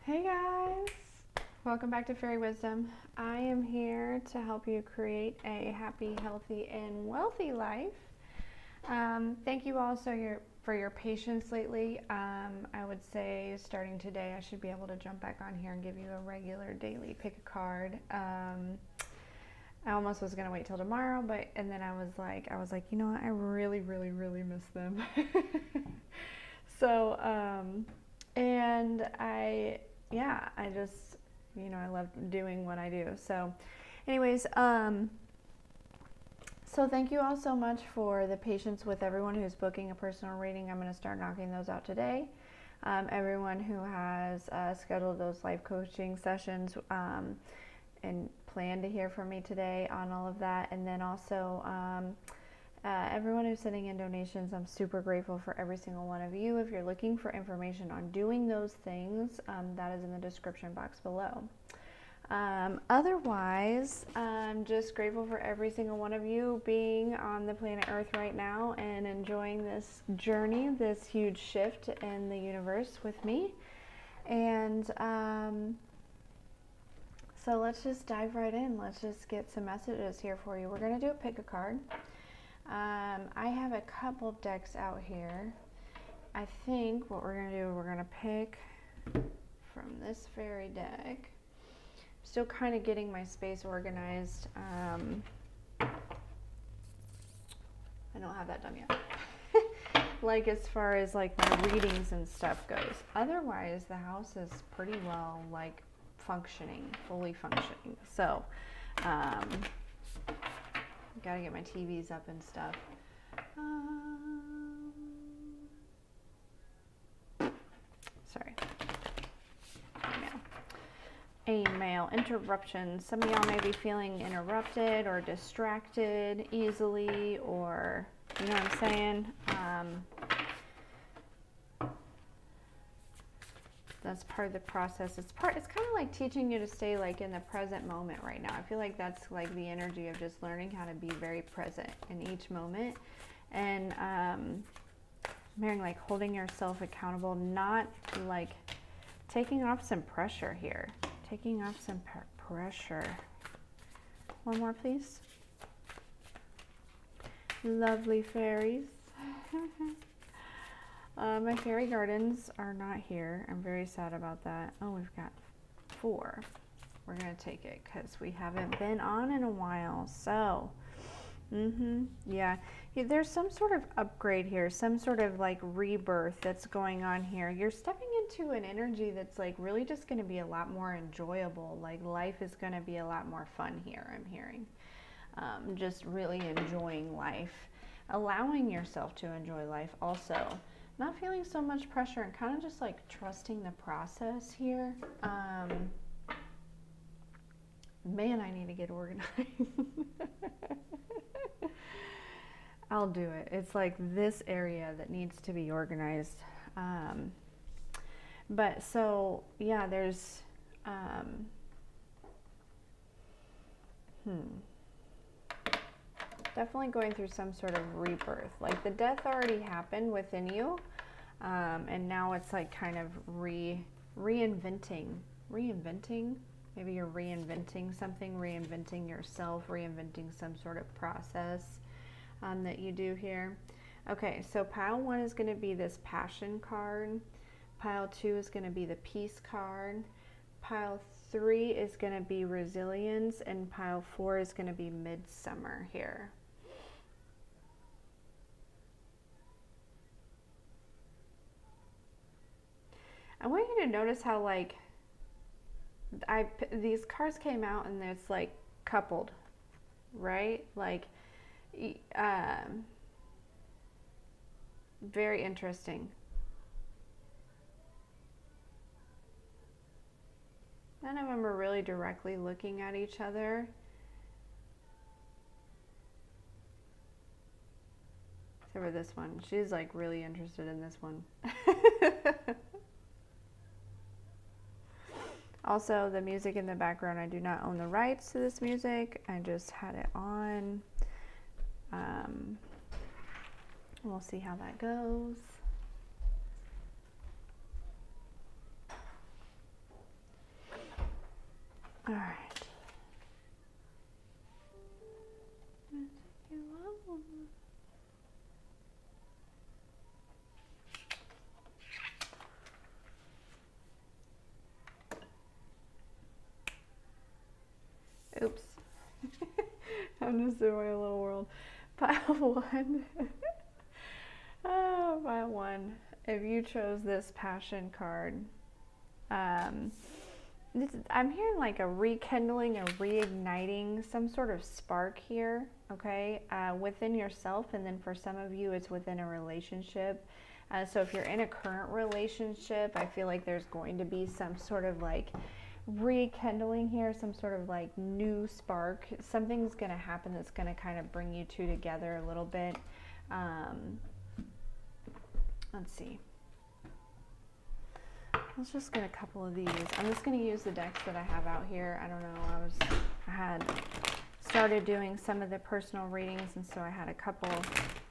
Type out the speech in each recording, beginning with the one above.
Hey guys, welcome back to Fairy Wisdom. I am here to help you create a happy, healthy, and wealthy life. Thank you all for your patience lately. I would say starting today I should be able to jump back on here and give you a regular daily pick a card. I almost was gonna wait till tomorrow, and then I was like, you know what? I really miss them. So, and I just, I love doing what I do. So, anyways, so thank you all so much for the patience with everyone who's booking a personal reading. I'm going to start knocking those out today. Everyone who has scheduled those life coaching sessions and plan to hear from me today on all of that. And then also everyone who's sending in donations, I'm super grateful for every single one of you. If you're looking for information on doing those things, that is in the description box below. Otherwise, I'm just grateful for every single one of you being on the planet Earth right now and enjoying this journey, this huge shift in the universe with me. And so let's just dive right in. Let's just get some messages here for you. We're going to do a pick a card. I have a couple decks out here. I think what we're going to do, we're going to pick from this fairy deck. Still kind of getting my space organized. I don't have that done yet. Like as far as like my readings and stuff goes. Otherwise, the house is pretty well like functioning, fully functioning. So, gotta get my TVs up and stuff. Sorry. Email interruptions. Some of y'all may be feeling interrupted or distracted easily, or you know what I'm saying? That's part of the process. It's kind of like teaching you to stay like in the present moment right now. I feel like that's like the energy of just learning how to be very present in each moment, and Mary, like holding yourself accountable, not like taking off some pressure here. Taking off some pressure. One more, please. Lovely fairies. My fairy gardens are not here. I'm very sad about that. Oh, we've got 4. We're going to take it because we haven't been on in a while. So, yeah. There's some sort of upgrade here, some sort of like rebirth that's going on here. You're stepping into an energy that's like really just going to be a lot more enjoyable. Like life is going to be a lot more fun here, I'm hearing. Just really enjoying life, allowing yourself to enjoy life also. Not feeling so much pressure and kind of just like trusting the process here. Man, I need to get organized. I'll do it. It's like this area that needs to be organized. But so, yeah, there's, definitely going through some sort of rebirth. Like the death already happened within you. And now it's like kind of reinventing. Maybe you're reinventing something, reinventing yourself, reinventing some sort of process that you do here. Okay, so pile 1 is going to be this passion card. Pile 2 is going to be the peace card. Pile 3 is going to be resilience, and pile 4 is going to be midsummer here. I want you to notice how like these cards came out and it's like coupled, right? Like very interesting. None of them are really directly looking at each other. Except for this one. She's like really interested in this one. Also, the music in the background, I do not own the rights to this music. I just had it on. We'll see how that goes. Oops. I'm just in my little world. Pile 1. Oh, pile 1. If you chose this passion card, I'm hearing like a rekindling, a reigniting, some sort of spark here, okay, within yourself, and then for some of you, it's within a relationship. So if you're in a current relationship, I feel like there's going to be some sort of like rekindling here, some sort of like new spark. Something's going to happen that's going to kind of bring you two together a little bit. Let's see. Let's just get a couple of these. I'm just going to use the decks that I have out here. I don't know. I had started doing some of the personal readings, and so I had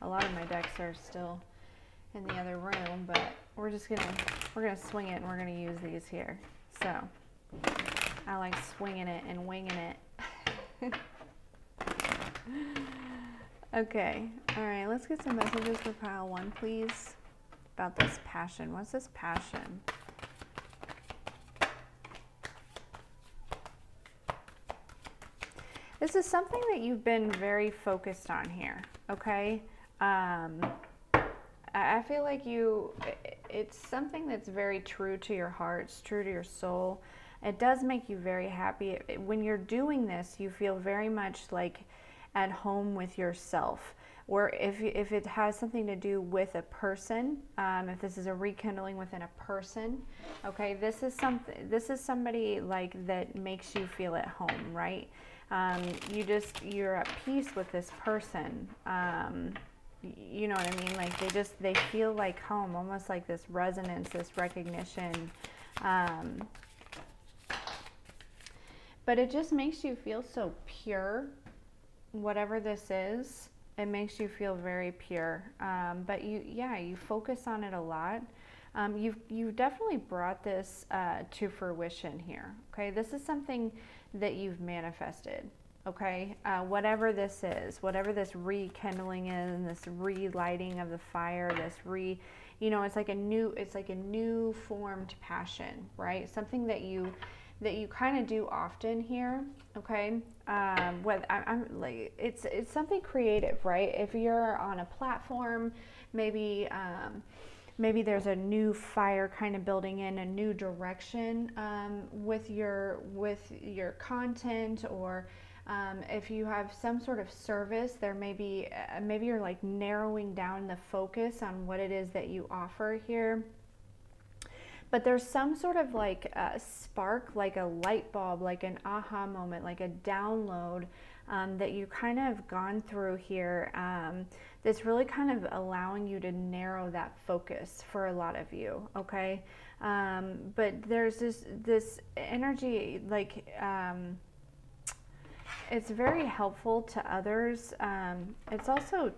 a lot of my decks are still in the other room, but we're gonna swing it, and we're gonna use these here. So I like swinging it and winging it. Okay, all right, let's get some messages for pile 1, please, about this passion. What's this passion? This is something that you've been very focused on here, okay? I feel like it's something that's very true to your heart, it's true to your soul. It does make you very happy. When you're doing this, you feel very much like at home with yourself. Or if it has something to do with a person, if this is a rekindling within a person, okay, this is somebody like that makes you feel at home, right? You're at peace with this person. You know what I mean? Like they feel like home, almost like this resonance, this recognition. But it just makes you feel so pure, whatever this is. It makes you feel very pure. But you focus on it a lot. You've definitely brought this to fruition here. Okay, this is something that you've manifested. Okay, whatever this is, whatever this rekindling is, this relighting of the fire, it's like a new formed passion, right? Something that you kind of do often here. Okay, it's something creative, right? If you're on a platform, maybe there's a new fire kind of building in a new direction with your content, or if you have some sort of service, there maybe you're like narrowing down the focus on what it is that you offer here. But there's some sort of like a spark, like a light bulb, like an aha moment, like a download that you kind of gone through here. That's really kind of allowing you to narrow that focus for a lot of you, okay? But there's this energy, like it's very helpful to others. It's also,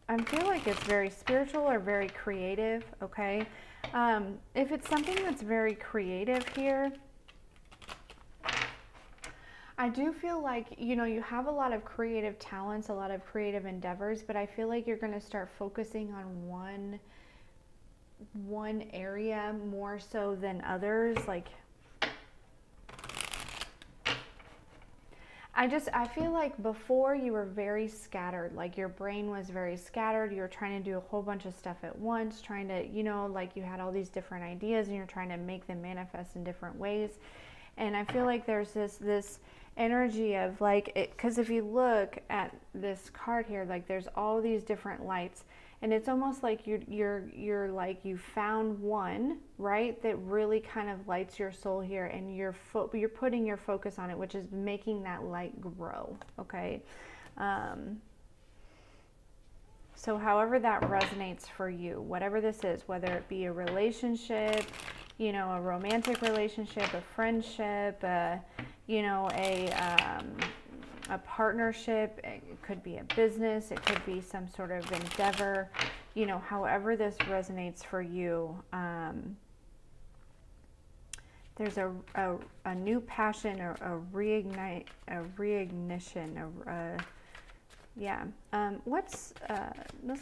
I feel like it's very spiritual or very creative, okay? If it's something that's very creative here, I do feel like, you have a lot of creative talents, a lot of creative endeavors, but I feel like you're going to start focusing on one area more so than others. Like, I feel like before you were very scattered, like your brain was very scattered. You were trying to do a whole bunch of stuff at once, trying to, like you had all these different ideas and you're trying to make them manifest in different ways. And I feel like there's this energy of like, because if you look at this card here, like there's all these different lights, and it's almost like you're like you found one, right, that really kind of lights your soul here, and you're putting your focus on it, which is making that light grow, okay? So however that resonates for you, whatever this is, whether it be a relationship, a romantic relationship, a friendship, a partnership, it could be a business, it could be some sort of endeavor, however this resonates for you. There's a new passion, or a reignition, yeah. Let's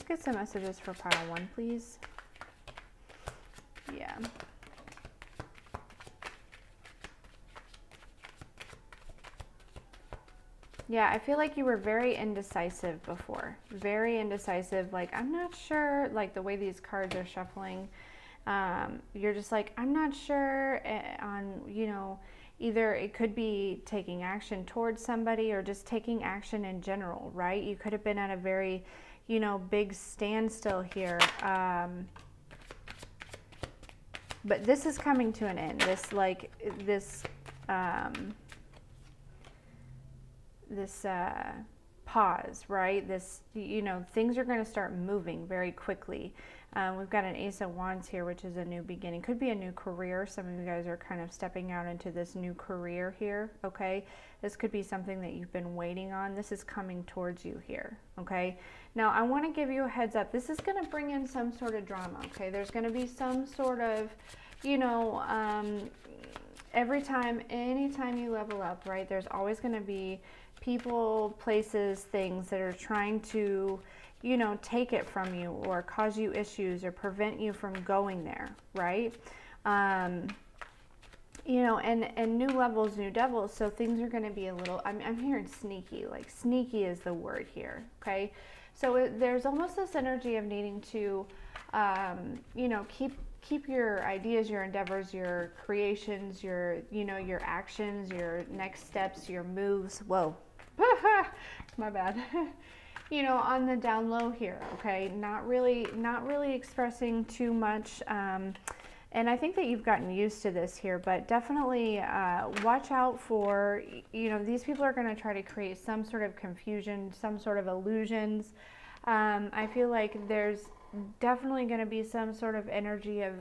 get some messages for pile 1, please. Yeah. Yeah, I feel like you were very indecisive before. Very indecisive. Like, I'm not sure, like the way these cards are shuffling. You're just like, I'm not sure on, you know, either it could be taking action towards somebody or just taking action in general, right? You could have been at a very, you know, big standstill here. But this is coming to an end. This, like, this pause, right? This, you know, things are going to start moving very quickly. We've got an Ace of Wands here, which is a new beginning. Could be a new career. Some of you guys are kind of stepping out into this new career here, okay? This could be something that you've been waiting on. This is coming towards you here, okay? Now, I want to give you a heads up. This is going to bring in some sort of drama, okay? There's going to be some sort of, you know, anytime you level up, right, there's always going to be people, places, things that are trying to, you know, take it from you or cause you issues or prevent you from going there, right? You know, and new levels, new devils, so things are going to be a little, I'm hearing sneaky, like sneaky is the word here, okay? So there's almost this energy of needing to, you know, keep your ideas, your endeavors, your creations, your, you know, your actions, your next steps, your moves, whoa, my bad. You know, on the down low here, okay? Not really expressing too much. And I think that you've gotten used to this here, but definitely watch out for, you know, these people are going to try to create some sort of confusion, some sort of illusions. I feel like there's definitely going to be some sort of energy of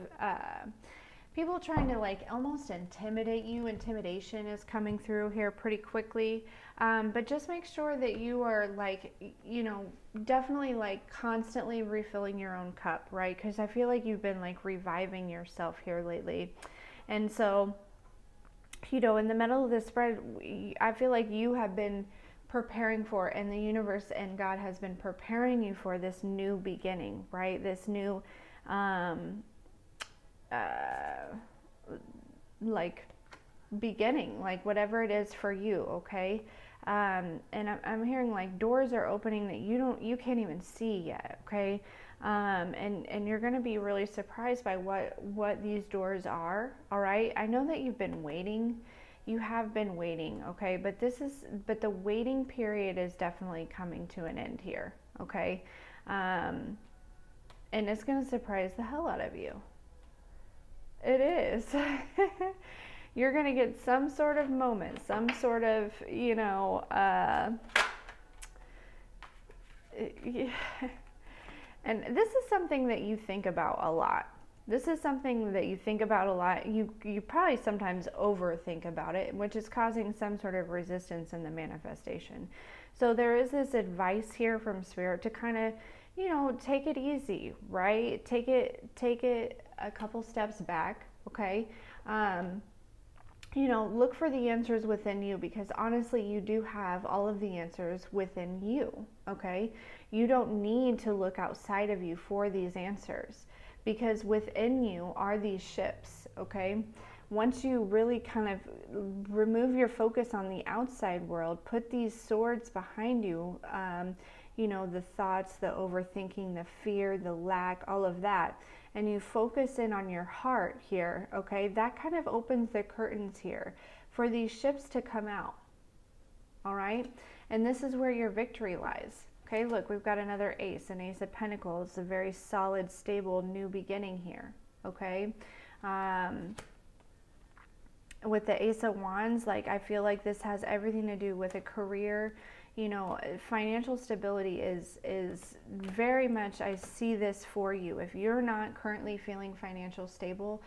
people trying to like almost intimidate you. Intimidation is coming through here pretty quickly. But just make sure that you are like, you know, definitely like constantly refilling your own cup, right? Because I feel like you've been like reviving yourself here lately. And so, you know, in the middle of this spread, I feel like you have been preparing for, and the universe and God has been preparing you for this new beginning, right? This new, like beginning, like whatever it is for you, okay? And I'm hearing like doors are opening that you can't even see yet, okay? And you're going to be really surprised by what these doors are, all right? I know that you've been waiting. You have been waiting, okay? But the waiting period is definitely coming to an end here, okay? And it's going to surprise the hell out of you. It is. You're going to get some sort of moment, some sort of, you know, and this is something that you think about a lot. This is something that you think about a lot. You probably sometimes overthink about it, which is causing some sort of resistance in the manifestation. So there is this advice here from Spirit to kind of, you know, take it easy, right? Take it a couple steps back, okay? You know, look for the answers within you, because honestly, you do have all of the answers within you, okay? You don't need to look outside of you for these answers, because within you are these ships, okay? Once you really kind of remove your focus on the outside world, put these swords behind you, you know, the thoughts, the overthinking, the fear, the lack, all of that, and you focus in on your heart here, okay, that kind of opens the curtains here for these ships to come out, all right? And this is where your victory lies, okay? Look, we've got another ace, an ace of pentacles, a very solid, stable new beginning here, okay? With the ace of wands, like, I feel like this has everything to do with a career. You know, financial stability is very much, I see this for you. If you're not currently feeling financially stable,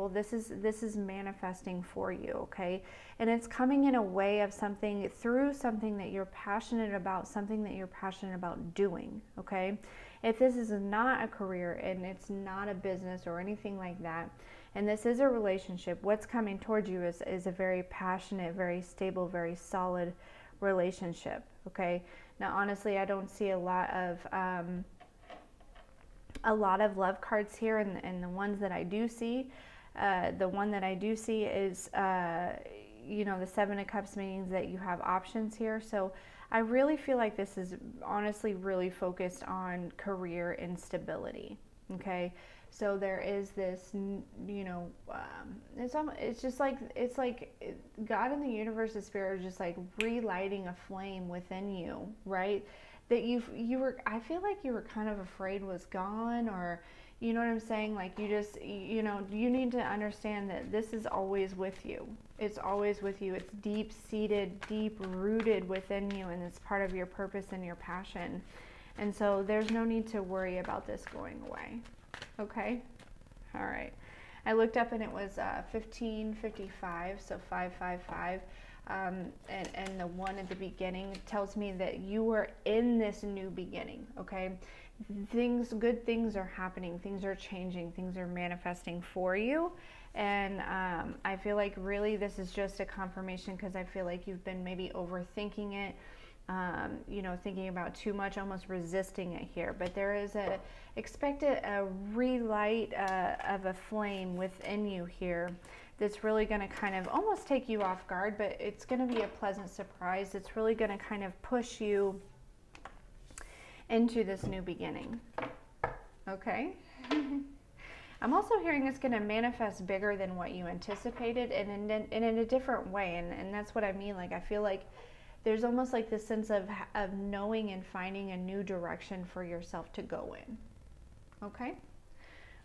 this is manifesting for you, okay? And it's coming in a way of something, through something that you're passionate about, something that you're passionate about doing, okay? If this is not a career and it's not a business or anything like that, and this is a relationship, what's coming towards you is a very passionate, very stable, very solid relationship, okay? Now, honestly, I don't see a lot of love cards here, and the ones that I do see, the one that I do see is, you know, the Seven of Cups means that you have options here. So I really feel like this is honestly really focused on career instability. Okay. So there is this, you know, it's just like, it's like God and the universe, the spirit are just like relighting a flame within you, right? That you were, I feel like you were kind of afraid was gone, or, you know what I'm saying? Like you just, you know, you need to understand that this is always with you. It's always with you. It's deep seated, deep rooted within you, and it's part of your purpose and your passion. And so there's no need to worry about this going away. Okay? All right. I looked up and it was 1555, so 555. And the one at the beginning tells me that you are in this new beginning, okay? Good things are happening, things are changing, things are manifesting for you. And I feel like really this is just a confirmation, because I feel like you've been maybe overthinking it, you know, thinking about too much, almost resisting it here. But there is expect a relight of a flame within you here that's really going to kind of almost take you off guard, but it's going to be a pleasant surprise. It's really going to kind of push you into this new beginning. Okay? I'm also hearing it's going to manifest bigger than what you anticipated, and in a different way. And that's what I mean. Like, I feel like there's almost like this sense of knowing and finding a new direction for yourself to go in. Okay?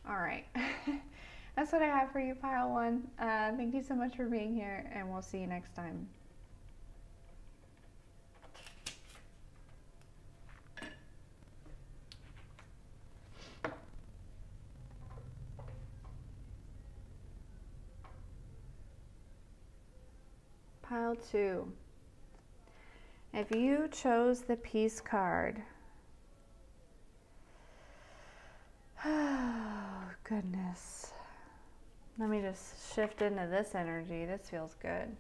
All right. That's what I have for you, Pile 1. Thank you so much for being here, and we'll see you next time. Pile 2. If you chose the Peace card, oh goodness. Let me just shift into this energy. This feels good.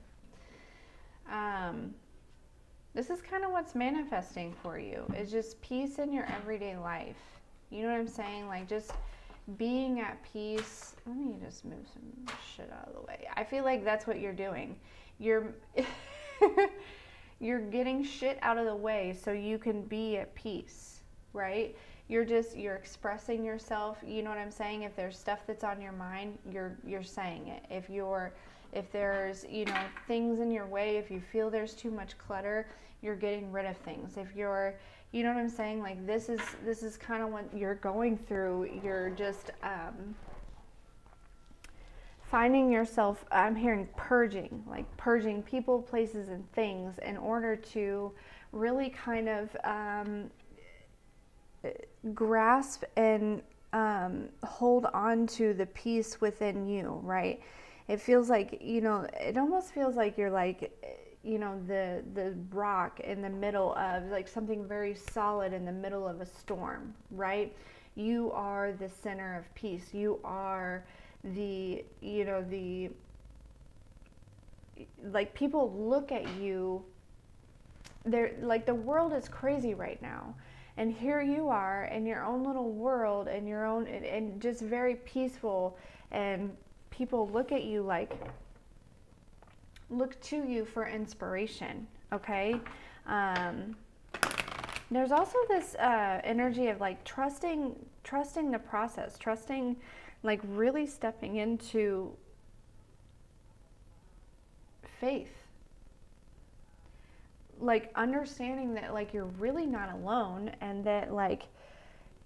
This is kind of what's manifesting for you. It's just peace in your everyday life. You know what I'm saying? Like just being at peace. Let me just move some shit out of the way. I feel like that's what you're doing. You're you're getting shit out of the way so you can be at peace, right? You're expressing yourself. You know what I'm saying? If there's stuff that's on your mind, you're saying it. If there's, you know, things in your way, if you feel there's too much clutter, you're getting rid of things. If you're, you know what I'm saying? Like this is kind of what you're going through. You're just finding yourself, I'm hearing purging, like purging people, places, and things in order to really kind of grasp and hold on to the peace within you, right? It feels like, you know, it almost feels like you're like, you know, the rock in the middle of like something very solid in the middle of a storm, right? You are the center of peace. You are the, you know, the, like people look at you, they're like, the world is crazy right now. And here you are in your own little world and your own, and just very peaceful, and people look at you like, look to you for inspiration, okay? There's also this energy of like trusting the process, trusting, like really stepping into faith. Like understanding that like you're really not alone, and that like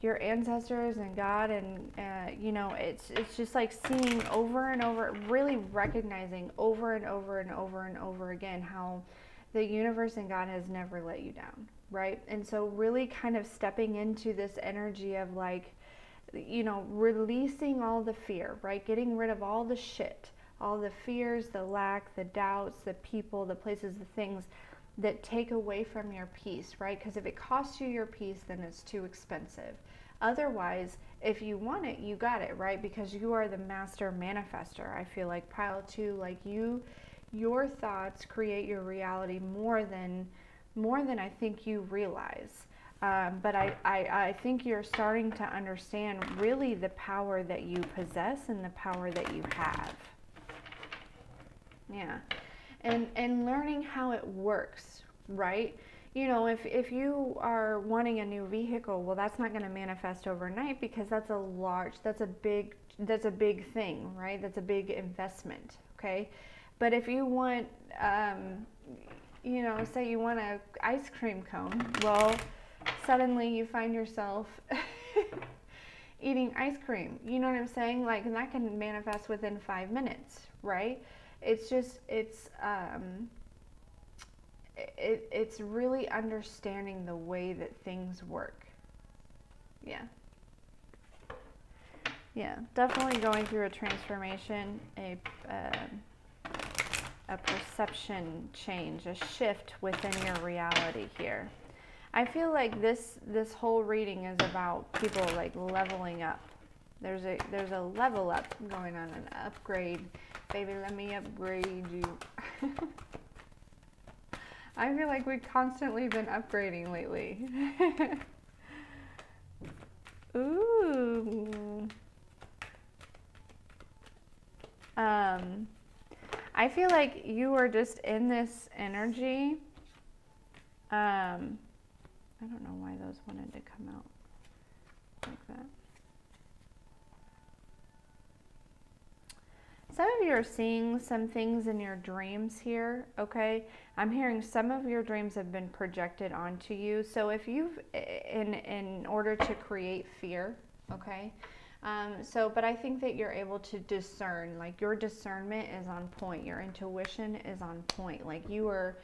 your ancestors and God and you know, it's just like seeing over and over, really recognizing over and over and over and over again how the universe and God has never let you down, right? And so really kind of stepping into this energy of like, you know, releasing all the fear, right? Getting rid of all the shit, all the fears, the lack, the doubts, the people, the places, the things that take away from your peace, right? Because if it costs you your peace, then it's too expensive. Otherwise, if you want it, you got it, right? Because you are the master manifester. I feel like Pile 2, like your thoughts create your reality more than I think you realize. But I think you're starting to understand really the power that you possess and the power that you have. Yeah. and learning how it works, right? You know, if you are wanting a new vehicle, well, that's not going to manifest overnight because that's a big thing, right? That's a big investment, okay? But if you want, you know, say you want an ice cream cone, well, suddenly you find yourself eating ice cream. You know what I'm saying? Like, and that can manifest within 5 minutes, right? It's just, it's really understanding the way that things work. Yeah. Yeah, definitely going through a transformation, a perception change, a shift within your reality here. I feel like this whole reading is about people like leveling up. There's a level up going on, an upgrade. Baby, let me upgrade you. I feel like we've constantly been upgrading lately. Ooh. I feel like you are just in this energy. I don't know why those wanted to come out like that. Some of you are seeing some things in your dreams here, okay? I'm hearing some of your dreams have been projected onto you. So if you've, in order to create fear, okay? But I think that you're able to discern, like your discernment is on point. Your intuition is on point. Like you are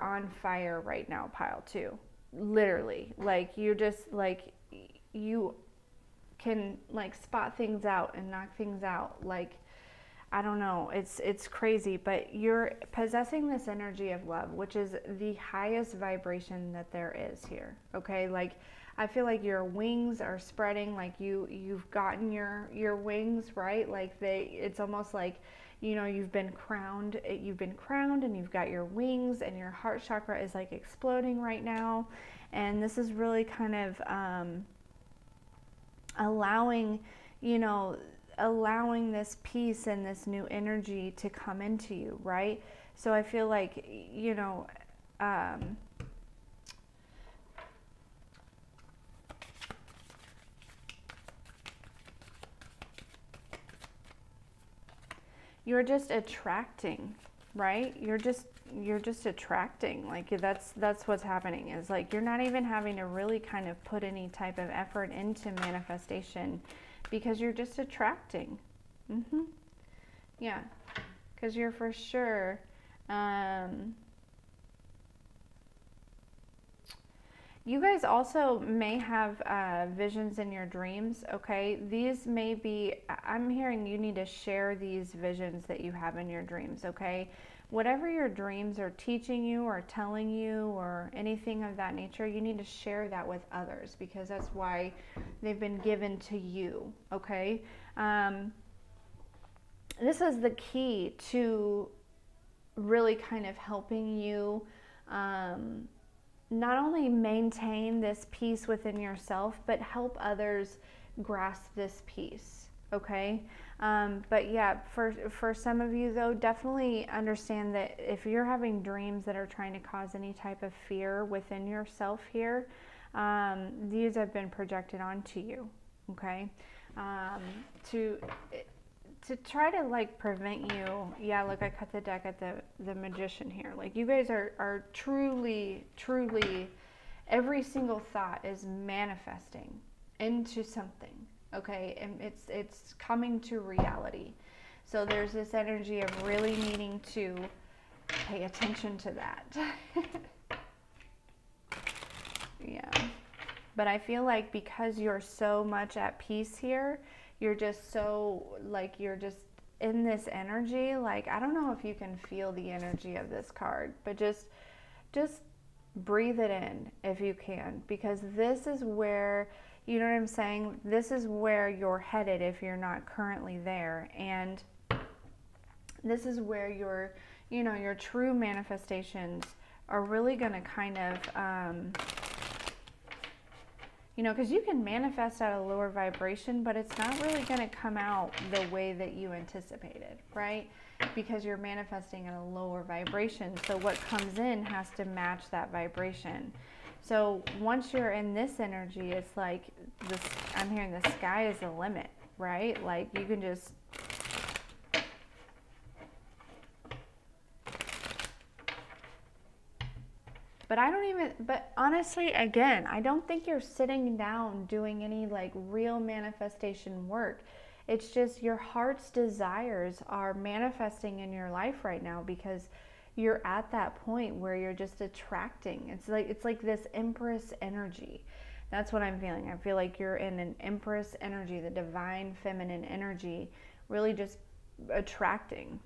on fire right now, pile 2. Literally, like you're just like, you can like spot things out and knock things out. Like, I don't know, it's crazy, but you're possessing this energy of love, which is the highest vibration that there is here, okay? Like, I feel like your wings are spreading, like you've gotten your wings, right? Like it's almost like, you know, you've been crowned and you've got your wings, and your heart chakra is like exploding right now. And this is really kind of allowing, you know, allowing this peace and this new energy to come into you, right? So I feel like, you know, you're just attracting, right? You're just attracting. Like that's what's happening, is like you're not even having to really kind of put any type of effort into manifestation, because you're just attracting. Yeah, because you're for sure you guys also may have visions in your dreams, okay? These may be, I'm hearing you need to share these visions that you have in your dreams, okay? Whatever your dreams are teaching you or telling you or anything of that nature, you need to share that with others, because that's why they've been given to you, okay? This is the key to really kind of helping you not only maintain this peace within yourself, but help others grasp this peace, okay? But yeah, for some of you though, definitely understand that if you're having dreams that are trying to cause any type of fear within yourself here, these have been projected onto you, okay? To try to like prevent you. Yeah, look, I cut the deck at the Magician here. Like you guys are truly, every single thought is manifesting into something, okay? And it's coming to reality. So there's this energy of really needing to pay attention to that. Yeah. But I feel like because you're so much at peace here, you're just so, like, you're just in this energy. Like, I don't know if you can feel the energy of this card, but just breathe it in if you can, because this is where, you know what I'm saying? This is where you're headed if you're not currently there. And this is where your, you know, your true manifestations are really going to kind of You know, because you can manifest at a lower vibration, but it's not really going to come out the way that you anticipated, right? Because you're manifesting at a lower vibration. So what comes in has to match that vibration. So once you're in this energy, it's like this, I'm hearing the sky is the limit, right? Like you can just but honestly, again, I don't think you're sitting down doing any like real manifestation work. It's just your heart's desires are manifesting in your life right now because you're at that point where you're just attracting. It's like this Empress energy. That's what I'm feeling. I feel like you're in an Empress energy, the divine feminine energy, really just attracting.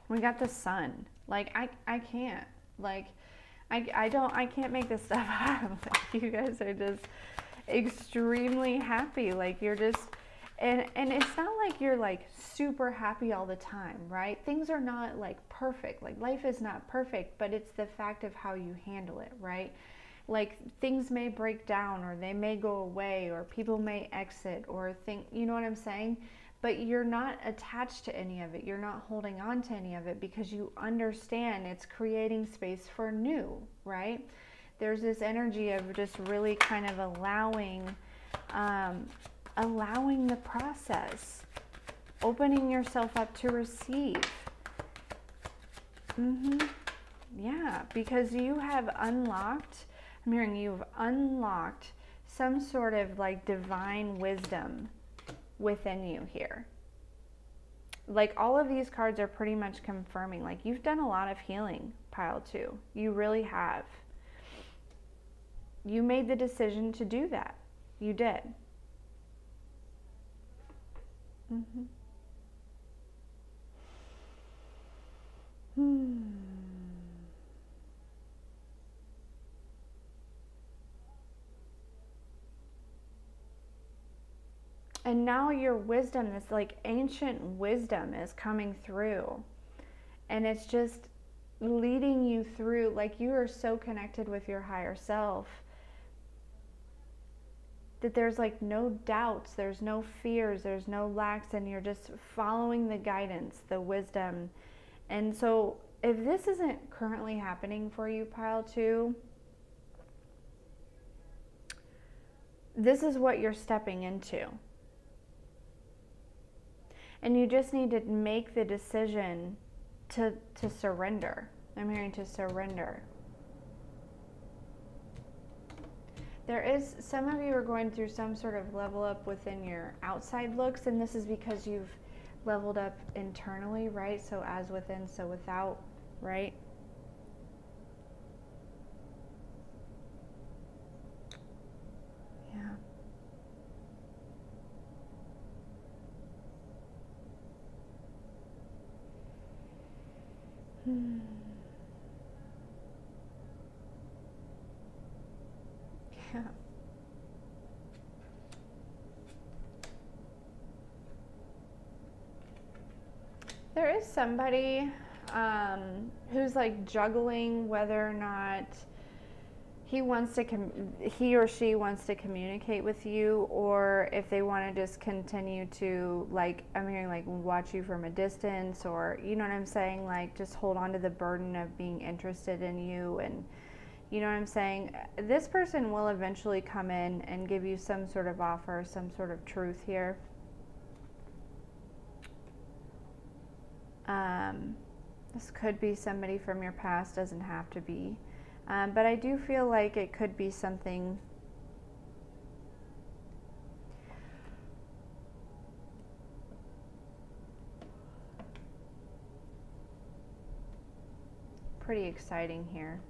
We got the sun. Like I can't. Like I can't make this stuff up. Like, you guys are just extremely happy. Like you're just and it's not like you're like super happy all the time, right? Things are not like perfect. Like life is not perfect, but it's the fact of how you handle it, right? Like things may break down or they may go away or people may exit or think, you know what I'm saying? But you're not attached to any of it. You're not holding on to any of it because you understand it's creating space for new, right? There's this energy of just really kind of allowing the process, opening yourself up to receive. Yeah, because you have unlocked, I'm hearing you've unlocked some sort of like divine wisdom within you here. Like all of these cards are pretty much confirming like you've done a lot of healing, pile 2. You really have. You made the decision to do that. You did. And now your wisdom, this like ancient wisdom is coming through. And it's just leading you through, like you are so connected with your higher self that there's like no doubts, there's no fears, there's no lacks, and you're just following the guidance, the wisdom. And so if this isn't currently happening for you, pile 2, this is what you're stepping into. And you just need to make the decision to surrender. I'm hearing to surrender. There is, some of you are going through some sort of level up within your outside looks, and this is because you've leveled up internally, right? So as within, so without, right? Yeah. Yeah. There is somebody who's like juggling whether or not he or she wants to communicate with you, or if they want to just continue to, like, I'm hearing like watch you from a distance, or you know what I'm saying, like just hold on to the burden of being interested in you. And you know what I'm saying, this person will eventually come in and give you some sort of offer, some sort of truth here. This could be somebody from your past, doesn't have to be. But I do feel like it could be something pretty exciting here.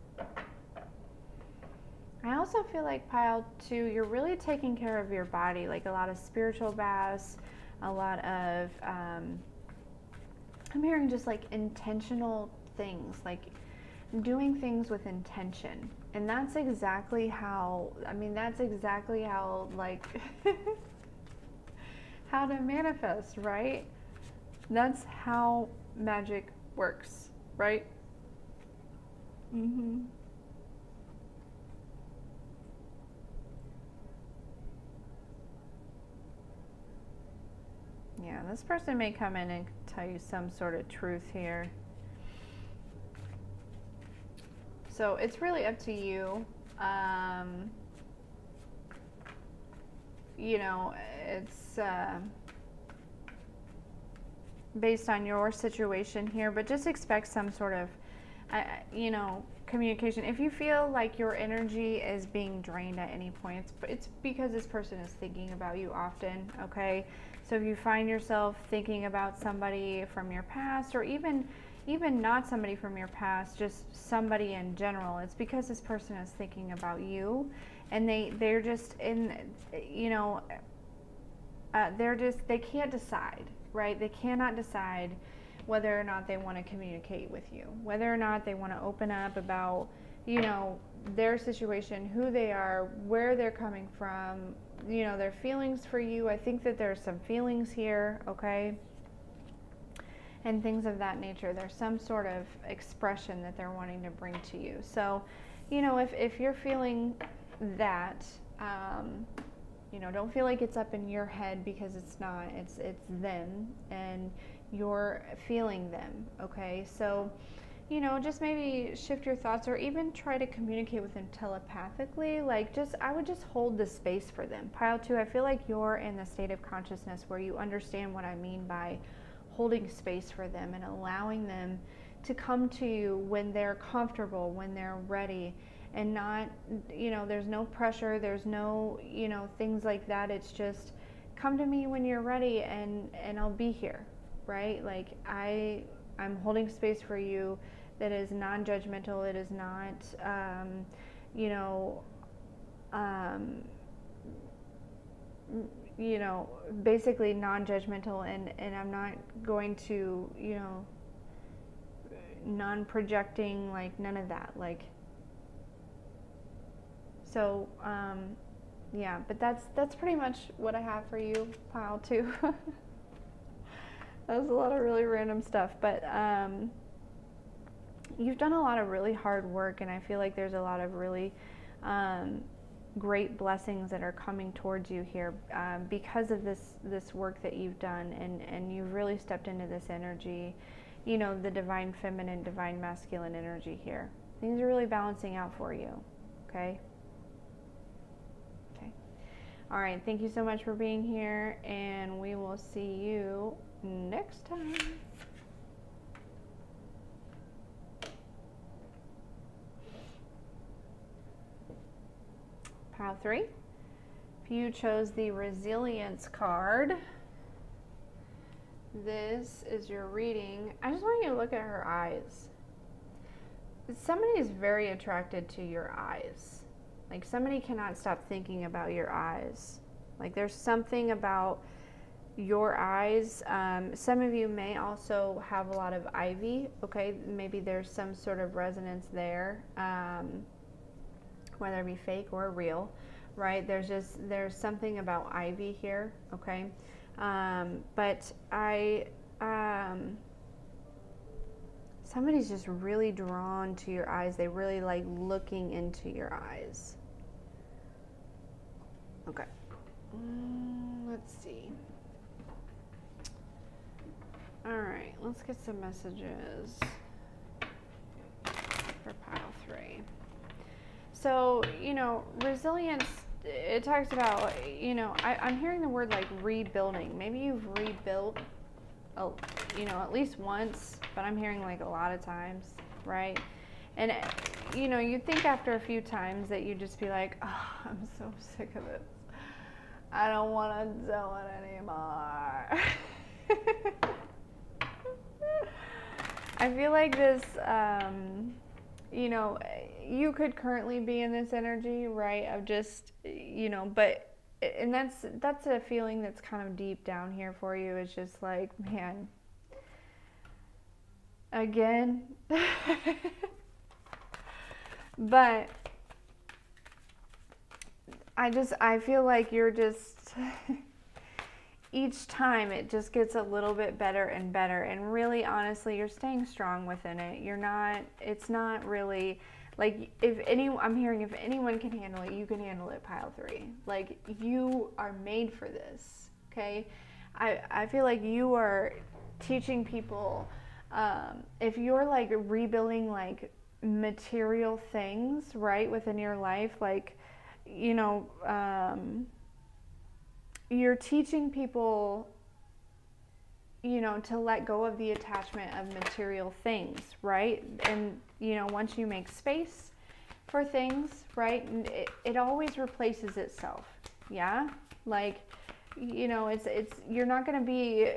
I also feel like pile 2, you're really taking care of your body, like a lot of spiritual baths, a lot of, I'm hearing just like intentional things, like doing things with intention. And that's exactly how, I mean, that's exactly how, like, how to manifest, right? That's how magic works. right? Yeah, this person may come in and tell you some sort of truth here. So it's really up to you. You know, it's based on your situation here, but just expect some sort of, you know, communication. If you feel like your energy is being drained at any point, it's because this person is thinking about you often, okay? So if you find yourself thinking about somebody from your past, or even not somebody from your past, just somebody in general, it's because this person is thinking about you, and they're just in, you know, they can't decide, right? They cannot decide whether or not they want to communicate with you, whether or not they want to open up about, you know, their situation, who they are, where they're coming from, you know, their feelings for you. I think that there's some feelings here, okay? And things of that nature. There's some sort of expression that they're wanting to bring to you. So, you know, if you're feeling that, you know, don't feel like it's up in your head, because it's not. It's them, and you're feeling them, okay? So, you know, just maybe shift your thoughts, or even try to communicate with them telepathically. Like, I would just hold the space for them. Pile 2, I feel like you're in the state of consciousness where you understand what I mean by holding space for them and allowing them to come to you when they're comfortable, when they're ready, and not, you know, there's no pressure, there's no, you know, things like that. It's just, come to me when you're ready, and I'll be here, right? Like, I'm holding space for you that is non-judgmental. It is not, you know, basically non-judgmental, and I'm not going to, you know, non-projecting, like none of that, like, so, yeah, but that's pretty much what I have for you, pile 2. That was a lot of really random stuff, but you've done a lot of really hard work, and I feel like there's a lot of really great blessings that are coming towards you here because of this work that you've done, and you've really stepped into this energy, you know, the divine feminine, divine masculine energy here. Things are really balancing out for you, okay? Okay. All right, thank you so much for being here, and we will see you next time. Pile 3. If you chose the resilience card, this is your reading. I just want you to look at her eyes. Somebody is very attracted to your eyes. Like, somebody cannot stop thinking about your eyes. Like, there's something about your eyes. Some of you may also have a lot of ivy, okay? Maybe there's some sort of resonance there, whether it be fake or real, right? There's something about ivy here, okay? But somebody's just really drawn to your eyes. They really like looking into your eyes. Okay. Let's see. All right, let's get some messages for pile 3. So, you know, resilience, it talks about, you know, I'm hearing the word like rebuilding. Maybe you've rebuilt, you know, at least once, but I'm hearing like a lot of times, right? And, you know, you'd think after a few times that you'd just be like, oh, I'm so sick of it. I don't want to do it anymore. I feel like this, you know, you could currently be in this energy, right, of just, you know, but, and that's a feeling that's kind of deep down here for you. It's just like, man, again. But I feel like you're just, each time it just gets a little bit better and better. And really, honestly, you're staying strong within it. You're not, it's not really, like, I'm hearing if anyone can handle it, you can handle it, pile 3. Like, you are made for this, okay? I feel like you are teaching people, if you're like rebuilding like material things, right, within your life, like, you know, you're teaching people, you know, to let go of the attachment of material things, right? And, you know, once you make space for things, right, it always replaces itself, yeah? Like, you know, you're not going to be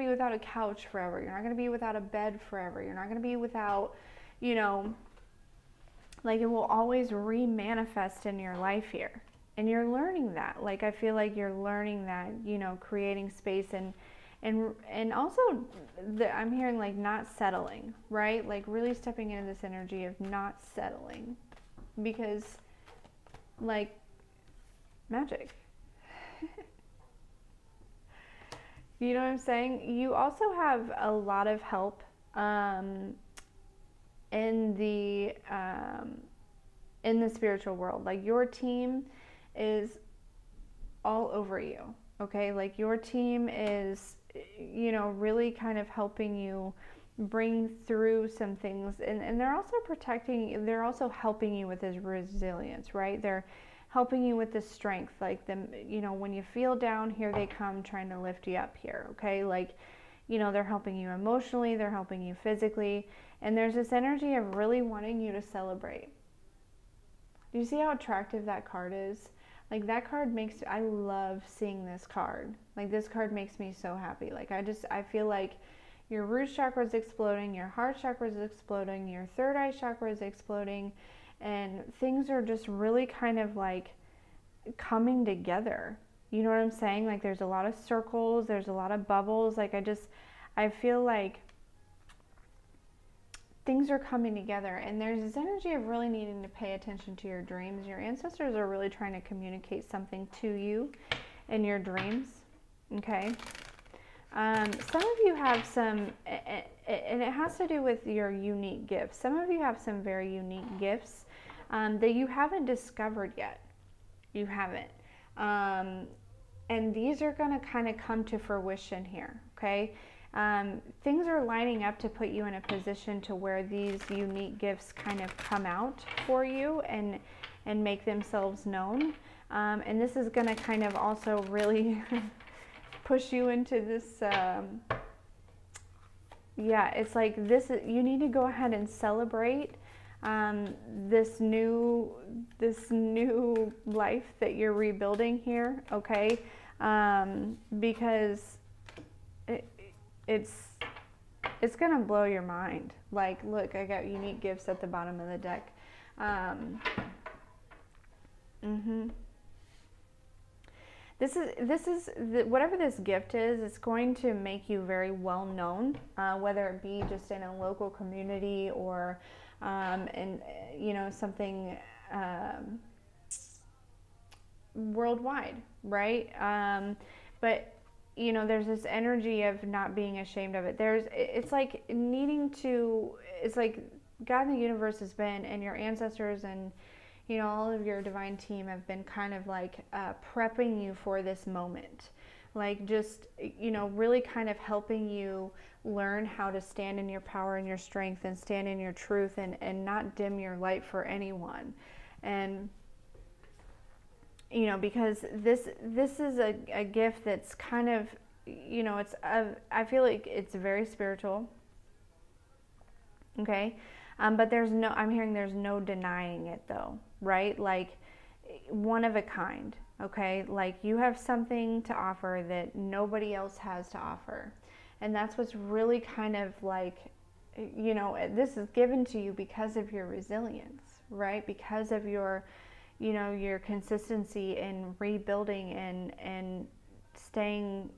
without a couch forever. You're not going to be without a bed forever. You're not going to be without, you know, like, it will always re-manifest in your life here. And you're learning that. Like, I feel like you're learning that, you know, creating space and also I'm hearing like not settling, right? Like really stepping into this energy of not settling, because like magic. You know what I'm saying? You also have a lot of help in the spiritual world. Like, your team is all over you, okay? Like, your team is, you know, really kind of helping you bring through some things, and they're also helping you with this resilience, right? They're helping you with the strength, like, them, you know, when you feel down, here they come trying to lift you up here, okay? Like, you know, they're helping you emotionally, they're helping you physically, and there's this energy of really wanting you to celebrate. Do you see how attractive that card is? Like, that card I love seeing this card. Like, this card makes me so happy. Like, I feel like your root chakra is exploding, your heart chakra is exploding, your third eye chakra is exploding, and things are just really kind of like coming together. You know what I'm saying? Like, there's a lot of circles, there's a lot of bubbles. Like, I feel like things are coming together, and there's this energy of really needing to pay attention to your dreams. Your ancestors are really trying to communicate something to you in your dreams, okay? Some of you have some, and it has to do with your unique gifts. Some of you have some very unique gifts that you haven't discovered yet. You haven't. And these are going to kind of come to fruition here, okay? Things are lining up to put you in a position to where these unique gifts kind of come out for you and make themselves known. And this is going to kind of also really push you into this, yeah, it's like you need to go ahead and celebrate this new life that you're rebuilding here, okay? Because it's gonna blow your mind. Like, look, I got unique gifts at the bottom of the deck. This is whatever this gift is, it's going to make you very well known, whether it be just in a local community or in, you know, something worldwide, right? But you know, there's this energy of not being ashamed of it. It's like it's like God in the universe has been, and your ancestors and, you know, all of your divine team have been kind of like prepping you for this moment. Like, just, you know, really kind of helping you learn how to stand in your power and your strength and stand in your truth and not dim your light for anyone. And, you know, because this is a gift that's kind of, you know, I feel like it's very spiritual, okay? But I'm hearing there's no denying it though, right? Like, one of a kind, okay? Like, you have something to offer that nobody else has to offer. And that's what's really kind of like, you know, this is given to you because of your resilience, right? Because of your, you know, your consistency in rebuilding and staying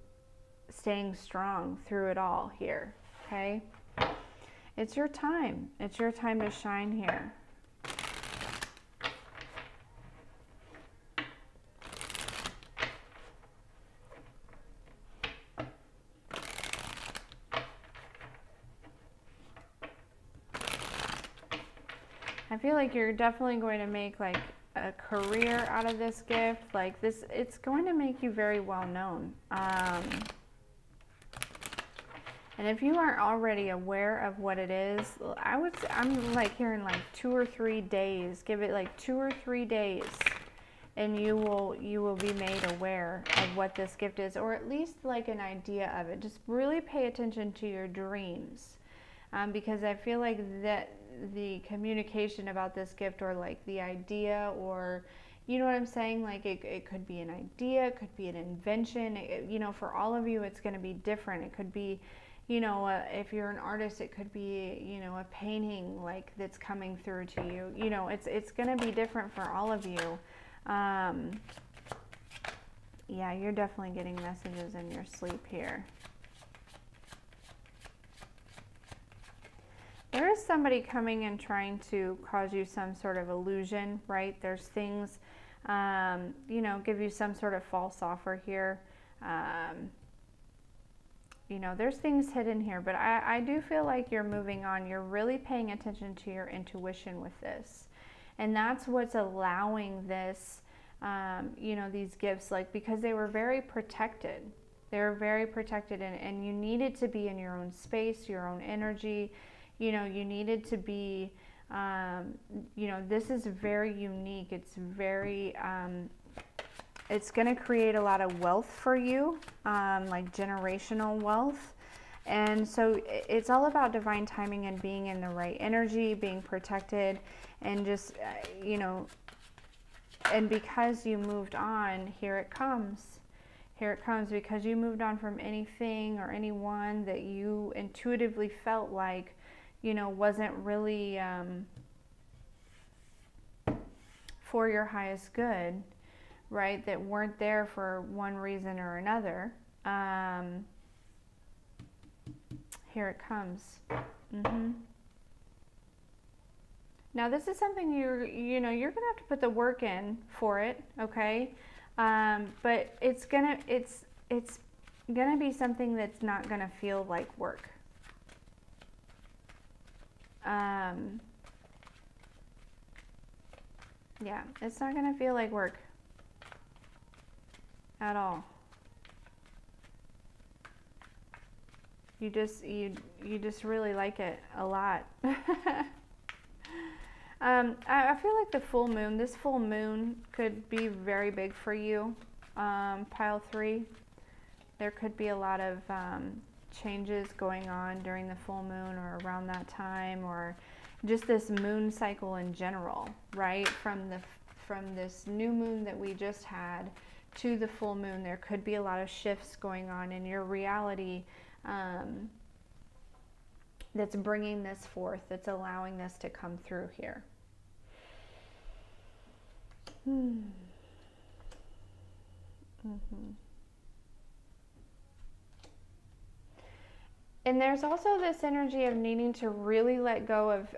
strong through it all here, okay? It's your time. It's your time to shine here. feel like you're definitely going to make like a career out of this gift. Like this, it's going to make you very well known. And if you aren't already aware of what it is, I'm like hearing like 2 or 3 days. Give it like 2 or 3 days, and you will be made aware of what this gift is, or at least like an idea of it. Just really pay attention to your dreams, because I feel like that the communication about this gift, or like the idea, or you know what I'm saying, like it could be an idea, it could be an invention. You know, for all of you, it's going to be different. It could be, you know, if you're an artist, it could be, you know, a painting like that's coming through to you. You know, it's going to be different for all of you. Yeah, you're definitely getting messages in your sleep here. There is somebody coming and trying to cause you some sort of illusion, right? There's things, you know, give you some sort of false offer here. You know, there's things hidden here, but I do feel like you're moving on. You're really paying attention to your intuition with this. And that's what's allowing this, you know, these gifts, like, because they were very protected. They were very protected, and you needed to be in your own space, your own energy. You know, you needed to be, you know, this is very unique. It's very, it's going to create a lot of wealth for you, like generational wealth. And so it's all about divine timing and being in the right energy, being protected, and just, you know, and because you moved on, here it comes. Here it comes, because you moved on from anything or anyone that you intuitively felt like, you know, wasn't really for your highest good, right? That weren't there for one reason or another. Here it comes. Now this is something you know, you're gonna have to put the work in for it, okay? But it's gonna be something that's not gonna feel like work. Yeah, it's not gonna feel like work at all. You just really like it a lot. I feel like the full moon, this full moon could be very big for you, pile 3. There could be a lot of changes going on during the full moon or around that time, or just this moon cycle in general, right? From this new moon that we just had to the full moon, there could be a lot of shifts going on in your reality, that's bringing this forth, that's allowing this to come through here. And there's also this energy of needing to really let go of,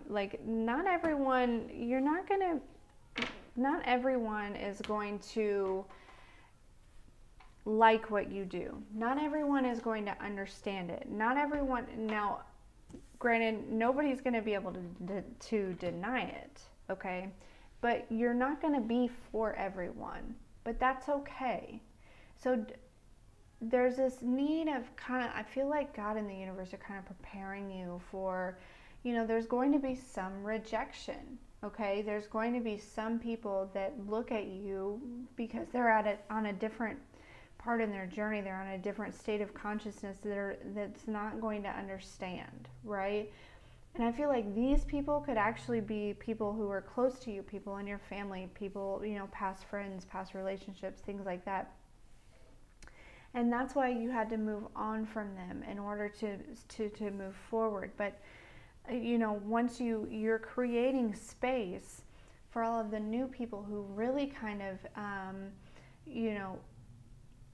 like, not everyone is going to like what you do. Not everyone is going to understand it. Not everyone, now, granted, nobody's going to be able to deny it, okay? But you're not going to be for everyone, but that's okay. So there's this need of I feel like God and the universe are kind of preparing you for, you know, there's going to be some rejection, okay? There's going to be some people that look at you because they're on a different part in their journey. They're on a different state of consciousness that's not going to understand, right? And I feel like these people could actually be people who are close to you, people in your family, people, you know, past friends, past relationships, things like that. And that's why you had to move on from them in order to move forward. But, you know, once you're creating space for all of the new people who really kind of, you know,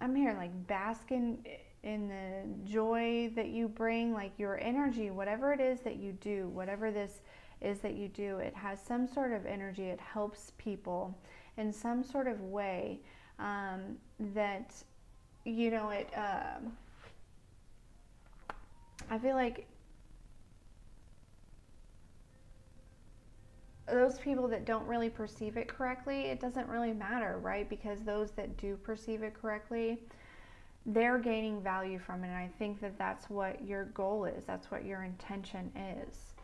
I'm hearing like bask in the joy that you bring, like your energy, whatever it is that you do, whatever this is that you do, it has some sort of energy. It helps people in some sort of way, that, you know, it, I feel like those people that don't really perceive it correctly, it doesn't really matter, right? Because those that do perceive it correctly, they're gaining value from it. And I think that that's what your goal is. That's what your intention is.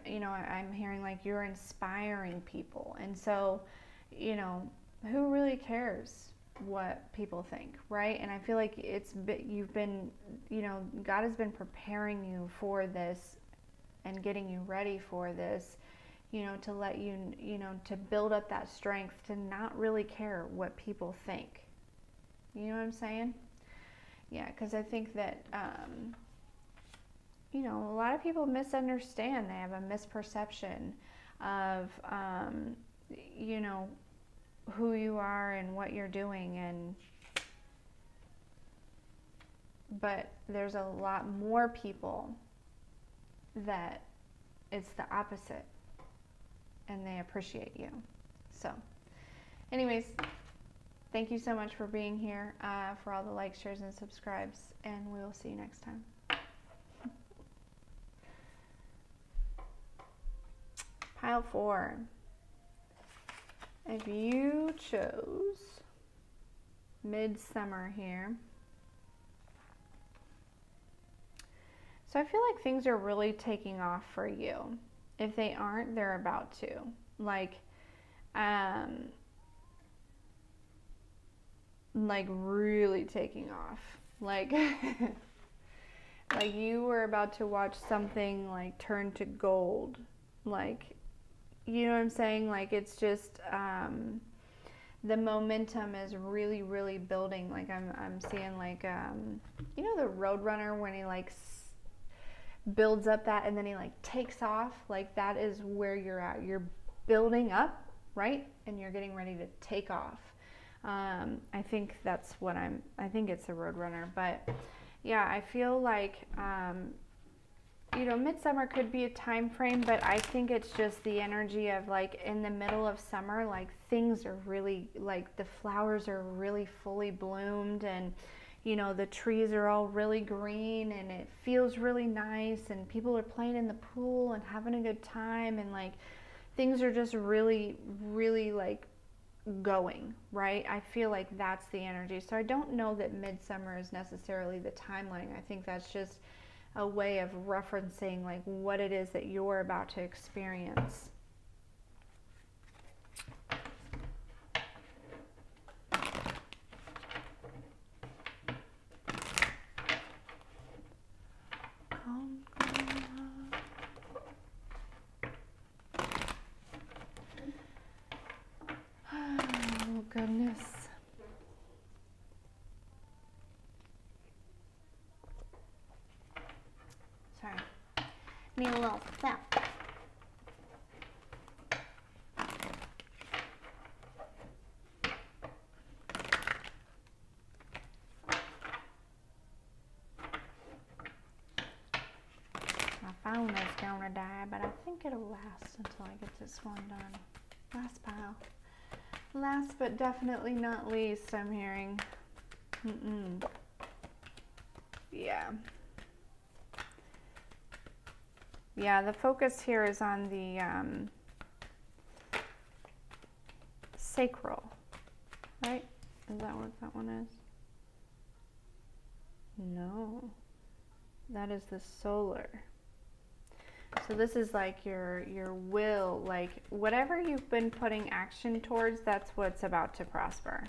You know, I'm hearing like you're inspiring people. And so, you know, who really cares what people think, right? And I feel like you've been, you know, God has been preparing you for this and getting you ready for this, you know, to let you, you know, to build up that strength to not really care what people think. You know what I'm saying? Yeah, because I think that, you know, a lot of people misunderstand. They have a misperception of, you know, who you are and what you're doing. But there's a lot more people that it's the opposite and they appreciate you. So anyways, thank you so much for being here, for all the likes, shares, and subscribes, and we will see you next time. Pile 4. If you chose midsummer here, so I feel like things are really taking off for you. If they aren't, they're about to. Like really taking off. Like, like you were about to watch something like turn to gold. Like, you know what I'm saying? Like, it's just, the momentum is really, really building. Like, I'm seeing like, you know, the Roadrunner when he like builds up that and then he like takes off. Like, that is where you're at. You're building up, right? And you're getting ready to take off. I think that's what I think it's a Roadrunner. But yeah, I feel like, you know, midsummer could be a time frame, but I think it's just the energy of like in the middle of summer, like things are really, like the flowers are really fully bloomed, and you know, the trees are all really green, and it feels really nice, and people are playing in the pool and having a good time, and like things are just really, really like going, right? I feel like that's the energy. So I don't know that midsummer is necessarily the timeline. I think that's just a way of referencing like what it is that you're about to experience. Oh goodness. Sorry. Need a little sap. My phone is gonna die, but I think it'll last until I get this one done. Last pile. Last but definitely not least, I'm hearing. Yeah. Yeah, the focus here is on the sacral, right? Is that what that one is? No, that is the solar. So this is like your will, like whatever you've been putting action towards, that's what's about to prosper.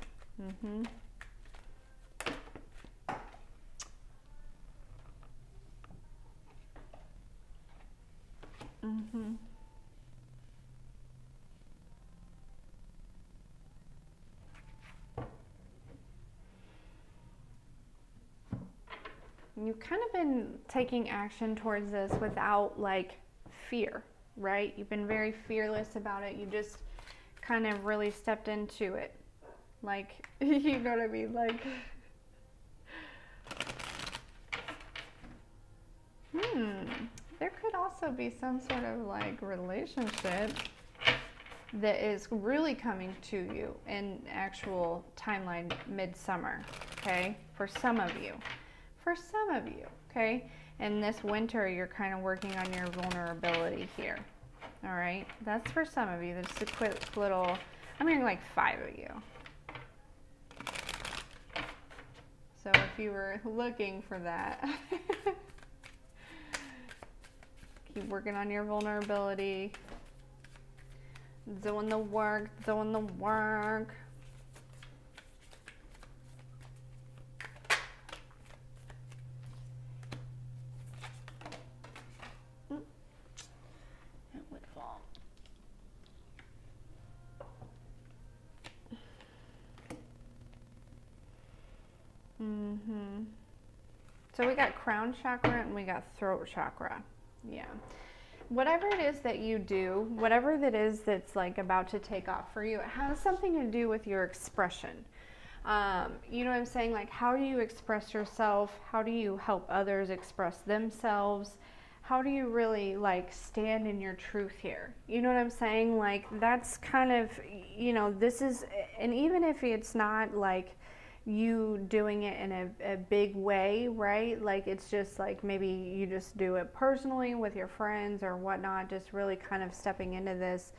You've kind of been taking action towards this without like fear, right? You've been very fearless about it. You just kind of really stepped into it. Like, you know what I mean? Like, there could also be some sort of like relationship that is really coming to you in actual timeline midsummer, okay? For some of you. For some of you, okay? And this winter, you're kind of working on your vulnerability here, All right, that's for some of you. That's a quick little, I'm hearing like 5 of you. So if you were looking for that, keep working on your vulnerability. Doing the work, doing the work. It would fall. So we got crown chakra and we got throat chakra. Yeah. Whatever it is that you do, whatever that is that's like about to take off for you, it has something to do with your expression. You know what I'm saying? Like, how do you express yourself? How do you help others express themselves? How do you really like stand in your truth here? You know what I'm saying? Like, that's kind of, you know, this is, and even if it's not like you doing it in a big way, right? Like, it's just like maybe you just do it personally with your friends or whatnot, just really kind of stepping into this.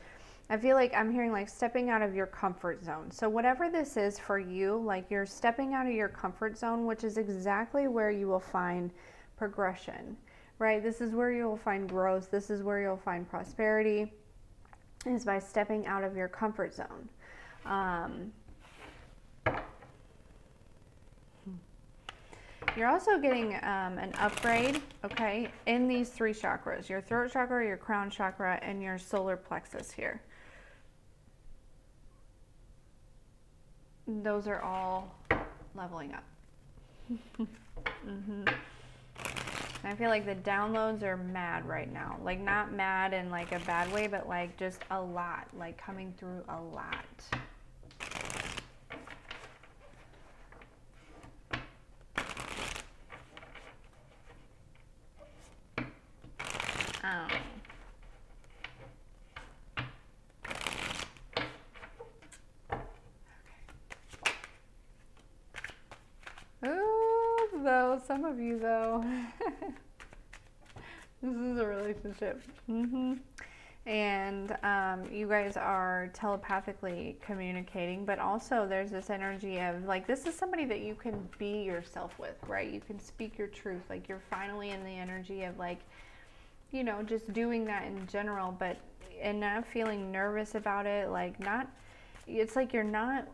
I feel like I'm hearing like stepping out of your comfort zone. So whatever this is for you, like you're stepping out of your comfort zone, which is exactly where you will find progression, right? This is where you will find growth. This is where you'll find prosperity, is by stepping out of your comfort zone. You're also getting an upgrade, okay, in these 3 chakras, your throat chakra, your crown chakra, and your solar plexus here. Those are all leveling up. And I feel like the downloads are mad right now. Like, not mad in like a bad way, but like just a lot, like coming through a lot. Oh, though, some of you though. This is a relationship. And you guys are telepathically communicating, but also there's this energy of like, this is somebody that you can be yourself with, right? You can speak your truth. Like, you're finally in the energy of like, you know, just doing that in general, but and not feeling nervous about it. Like, not, it's like you're not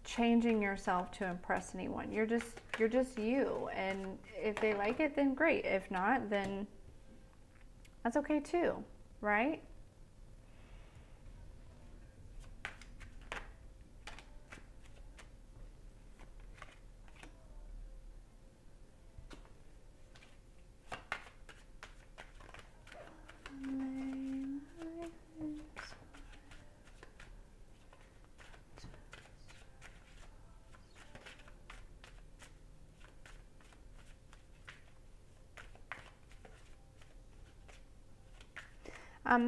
changing yourself to impress anyone. You're just you. And if they like it, then great. If not, then that's okay too. Right?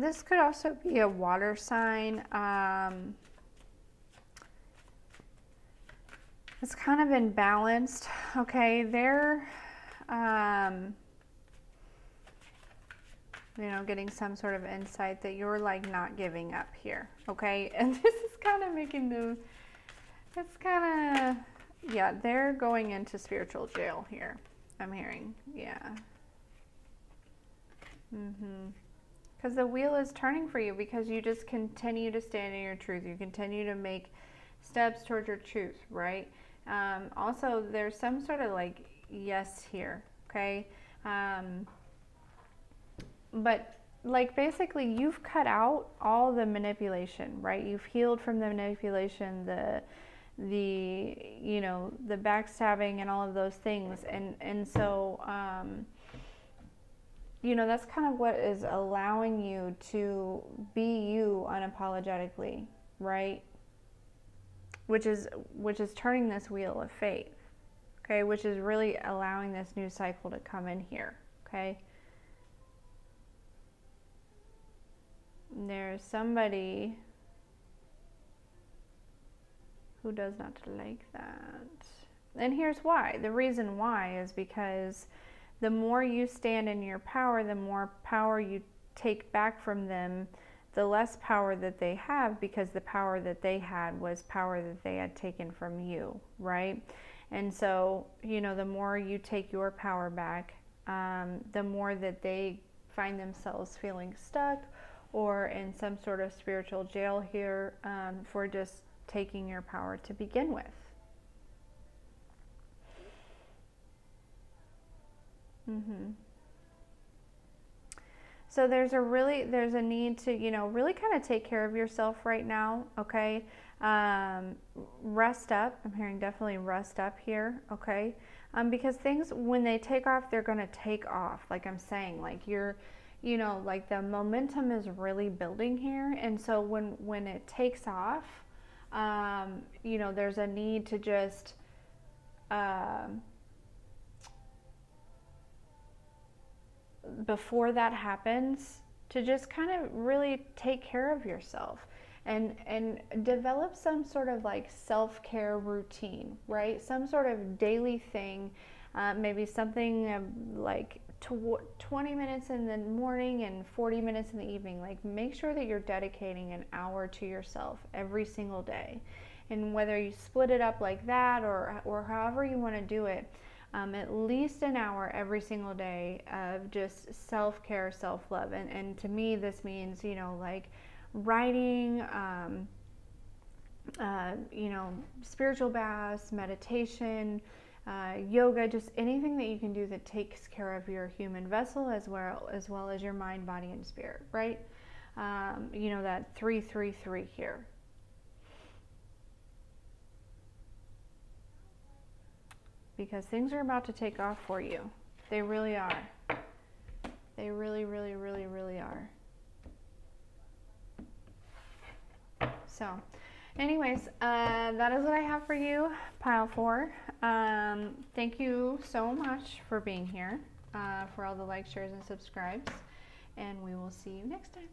This could also be a water sign. It's kind of imbalanced. Okay, they're, you know, getting some sort of insight that you're like not giving up here. Okay, and this is kind of making them, it's kind of, yeah, they're going into spiritual jail here. I'm hearing, yeah. Because the wheel is turning for you because you just continue to stand in your truth. You continue to make steps towards your truth, right? Also, there's some sort of like yes here, okay? But like basically you've cut out all the manipulation, right? You've healed from the manipulation, the you know, the backstabbing and all of those things. And so, you know, that's kind of what is allowing you to be you unapologetically, right? Which is turning this wheel of faith, okay? Which is really allowing this new cycle to come in here, okay? There's somebody who does not like that. And here's why. The reason why is because the more you stand in your power, the more power you take back from them, the less power that they have, because the power that they had was power that they had taken from you, right? And so, you know, the more you take your power back, the more that they find themselves feeling stuck or in some sort of spiritual jail here, for just taking your power to begin with. So there's a need to, you know, really kind of take care of yourself right now, okay? Rest up. I'm hearing definitely rest up here, okay? Because things, when they take off, they're going to take off. Like I'm saying, like you're, you know, like the momentum is really building here. And so when it takes off, you know, there's a need to just, before that happens, to just kind of really take care of yourself and develop some sort of like self-care routine, right? Some sort of daily thing, maybe something like 20 minutes in the morning and 40 minutes in the evening. Like, make sure that you're dedicating an hour to yourself every single day. And whether you split it up like that or however you want to do it, at least an hour every single day of just self-care, self-love. And to me, this means, you know, like writing, you know, spiritual baths, meditation, yoga, just anything that you can do that takes care of your human vessel as well as your mind, body, and spirit, right? You know, that 3-3-3 here. Because things are about to take off for you. They really are. They really, really, really, really are. So, anyways, that is what I have for you, Pile 4. Thank you so much for being here, for all the likes, shares, and subscribes. And we will see you next time.